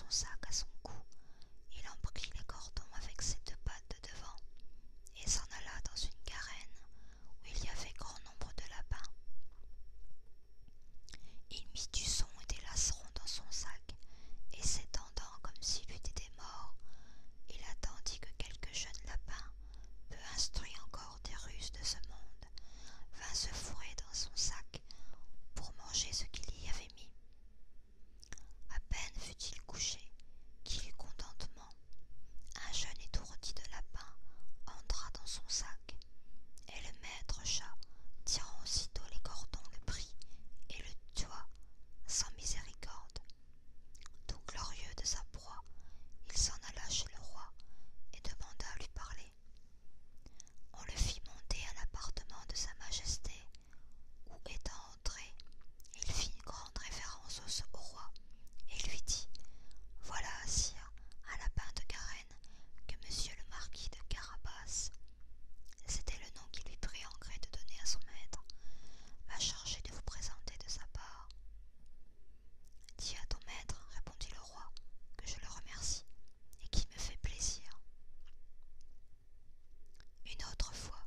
son sac à son cou, il en prit les cordons avec ses deux pattes de devant et s'en alla dans une carène où il y avait grand nombre de lapins. Il mit du son et des lacerons dans son sac, et s'étendant comme s'il eût été mort, il attendit que quelques jeunes lapins, peu instruits encore des ruses de ce monde, vint se fourrer dans son sac pour manger ce qu'il y avait mis. À peine fut-il couché qu'il eut contentement. Un jeune étourdi de lapin entra dans son sac, et le maître chat, tirant aussitôt les cordons, le prit et le tua sans miséricorde. Tout glorieux de sa proie, il s'en alla chez le roi et demanda à lui parler. On le fit monter à l'appartement de sa majesté, où, étant entré, il fit une grande révérence au roi et lui dit: Voilà, sire, un lapin de Carène que monsieur le marquis de Carabas, c'était le nom qu'il lui prit en gré de donner à son maître, m'a chargé de vous présenter de sa part. Dis à ton maître, répondit le roi, que je le remercie et qu'il me fait plaisir. Une autre fois,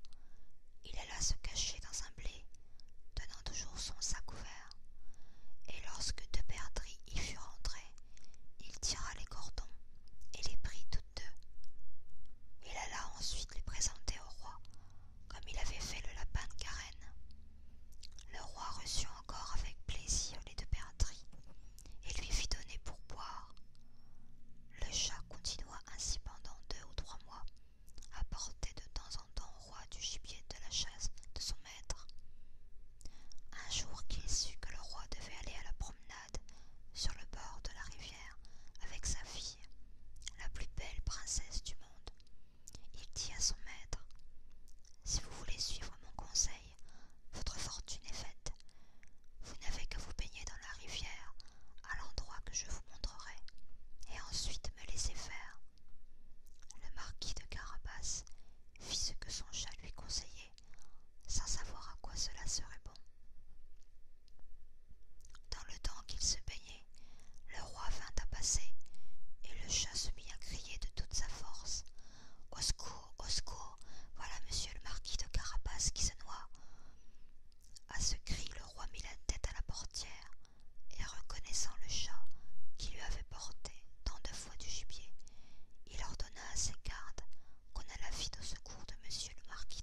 il alla se cacher dans un blé, tenant toujours son sac ouvert, et lorsque deux perdrix y furent entrées, il tira les cordons et les prit toutes deux. Il alla ensuite les présenter au roi, comme il avait fait le lapin de Carène. Le roi reçut encore avec plaisir les deux perdrix et lui fit donner pour boire. Le chat continua ainsi pendant 2 ou 3 mois, à porter de temps en temps au roi du gibier de la chasse de son maître. Un jour qu'il sut que le roi devait aller à la promenade sur le bord de la rivière avec sa fille, la plus belle princesse du monde, il dit à son maître: Si vous voulez suivre mon conseil, votre fortune est faite. Vous n'avez qu'à vous baigner dans la rivière, à l'endroit que je vous montrerai, et ensuite me laisser faire. Le marquis de Carabas fit ce que son chat lui conseillait, sans savoir à quoi cela serait bon. Dans le temps qu'il se baignait, le roi vint à passer, et le chat se mit à crier de toute sa force: Au secours, voilà monsieur le marquis de Carabas qui se noie. À ce cri, le roi mit la tête à la portière, et reconnaissant le chat qui lui avait porté tant de fois du gibier, il ordonna à ses gardes qu'on allât vite au secours de monsieur le marquis